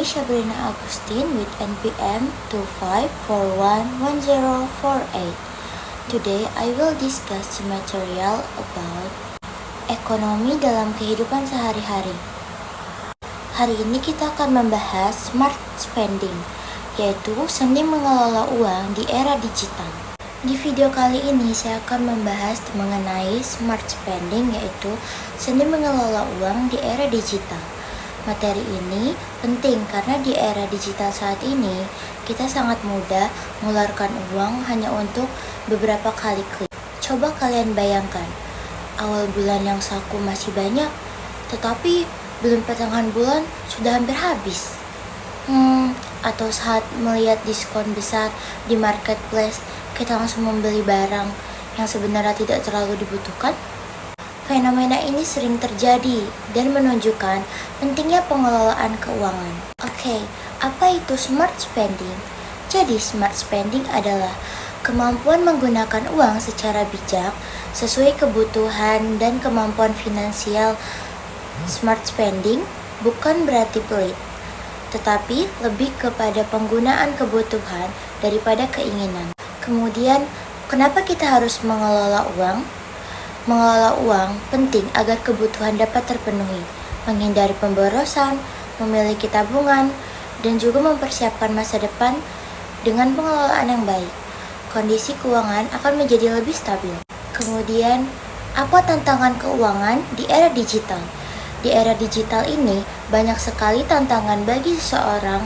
me Sabrina Agustin with NPM 25411048. Today I will discuss the material about ekonomi dalam kehidupan sehari-hari. Hari ini kita akan membahas smart spending, yaitu seni mengelola uang di era digital. Di video kali ini saya akan membahas mengenai smart spending, yaitu seni mengelola uang di era digital. Materi ini penting karena di era digital saat ini kita sangat mudah mengeluarkan uang hanya untuk beberapa kali klik. Coba kalian bayangkan, awal bulan yang saku masih banyak, tetapi belum pertengahan bulan sudah hampir habis. Atau saat melihat diskon besar di marketplace, kita langsung membeli barang yang sebenarnya tidak terlalu dibutuhkan. Fenomena ini sering terjadi dan menunjukkan pentingnya pengelolaan keuangan. Oke, apa itu smart spending? Jadi smart spending adalah kemampuan menggunakan uang secara bijak sesuai kebutuhan dan kemampuan finansial. Smart spending bukan berarti pelit, tetapi lebih kepada penggunaan kebutuhan daripada keinginan. Kemudian, kenapa kita harus mengelola uang? Mengelola uang penting agar kebutuhan dapat terpenuhi, menghindari pemborosan, memiliki tabungan, dan juga mempersiapkan masa depan. Dengan pengelolaan yang baik, kondisi keuangan akan menjadi lebih stabil. Kemudian, apa tantangan keuangan di era digital? Di era digital ini, banyak sekali tantangan bagi seseorang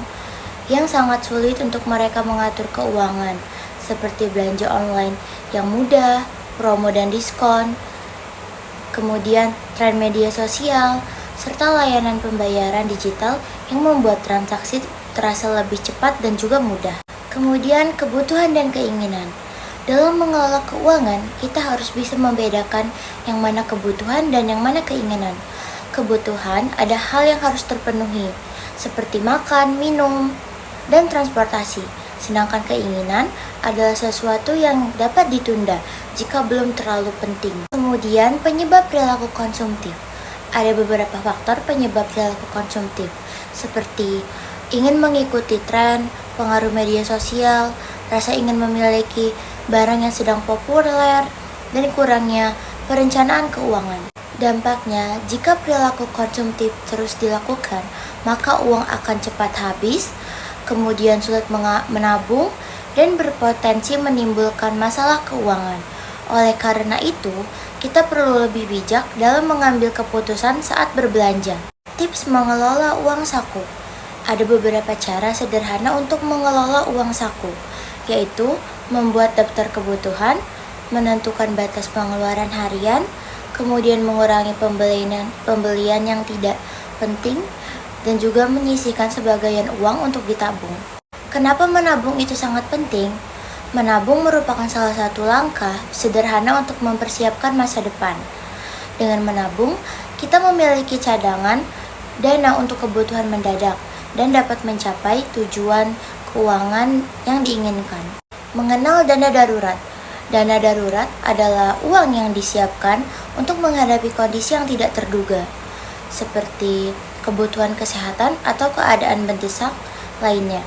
yang sangat sulit untuk mereka mengatur keuangan, seperti belanja online yang mudah, promo dan diskon, kemudian tren media sosial, serta layanan pembayaran digital yang membuat transaksi terasa lebih cepat dan juga mudah. Kemudian kebutuhan dan keinginan. Dalam mengelola keuangan, kita harus bisa membedakan yang mana kebutuhan dan yang mana keinginan. Kebutuhan ada hal yang harus terpenuhi, seperti makan, minum, dan transportasi. Sedangkan keinginan adalah sesuatu yang dapat ditunda jika belum terlalu penting. Kemudian penyebab perilaku konsumtif. Ada beberapa faktor penyebab perilaku konsumtif, seperti ingin mengikuti tren, pengaruh media sosial, rasa ingin memiliki barang yang sedang populer, dan kurangnya perencanaan keuangan. Dampaknya, jika perilaku konsumtif terus dilakukan, maka uang akan cepat habis, kemudian sulit menabung, dan berpotensi menimbulkan masalah keuangan. Oleh karena itu, kita perlu lebih bijak dalam mengambil keputusan saat berbelanja. Tips mengelola uang saku. Ada beberapa cara sederhana untuk mengelola uang saku, yaitu membuat daftar kebutuhan, menentukan batas pengeluaran harian, kemudian mengurangi pembelian yang tidak penting, dan juga menyisihkan sebagian uang untuk ditabung. Kenapa menabung itu sangat penting? Menabung merupakan salah satu langkah sederhana untuk mempersiapkan masa depan. Dengan menabung, kita memiliki cadangan dana untuk kebutuhan mendadak dan dapat mencapai tujuan keuangan yang diinginkan. Mengenal dana darurat. Dana darurat adalah uang yang disiapkan untuk menghadapi kondisi yang tidak terduga, seperti kebutuhan kesehatan atau keadaan mendesak lainnya.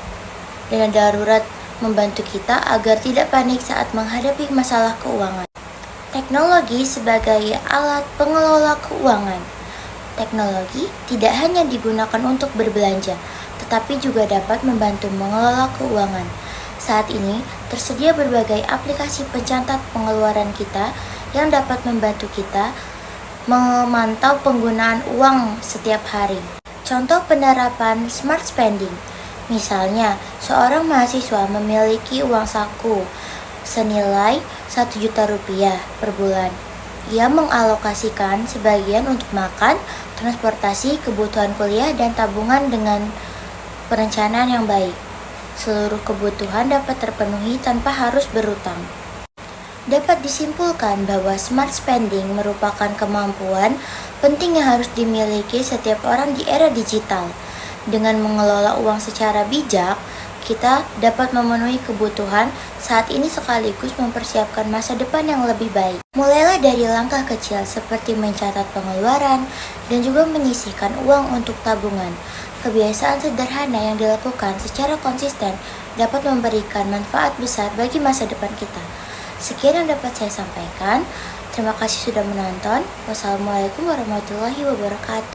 Dana darurat membantu kita agar tidak panik saat menghadapi masalah keuangan. Teknologi sebagai alat pengelola keuangan. Teknologi tidak hanya digunakan untuk berbelanja, tetapi juga dapat membantu mengelola keuangan. Saat ini, tersedia berbagai aplikasi pencatat pengeluaran kita yang dapat membantu kita memantau penggunaan uang setiap hari. Contoh penerapan smart spending. Misalnya, seorang mahasiswa memiliki uang saku senilai 1 juta rupiah per bulan. Ia mengalokasikan sebagian untuk makan, transportasi, kebutuhan kuliah, dan tabungan dengan perencanaan yang baik. Seluruh kebutuhan dapat terpenuhi tanpa harus berutang. Dapat disimpulkan bahwa smart spending merupakan kemampuan penting yang harus dimiliki setiap orang di era digital. Dengan mengelola uang secara bijak, kita dapat memenuhi kebutuhan saat ini sekaligus mempersiapkan masa depan yang lebih baik. Mulailah dari langkah kecil seperti mencatat pengeluaran dan juga menyisihkan uang untuk tabungan. Kebiasaan sederhana yang dilakukan secara konsisten dapat memberikan manfaat besar bagi masa depan kita. Sekian yang dapat saya sampaikan. Terima kasih sudah menonton. Wassalamualaikum warahmatullahi wabarakatuh.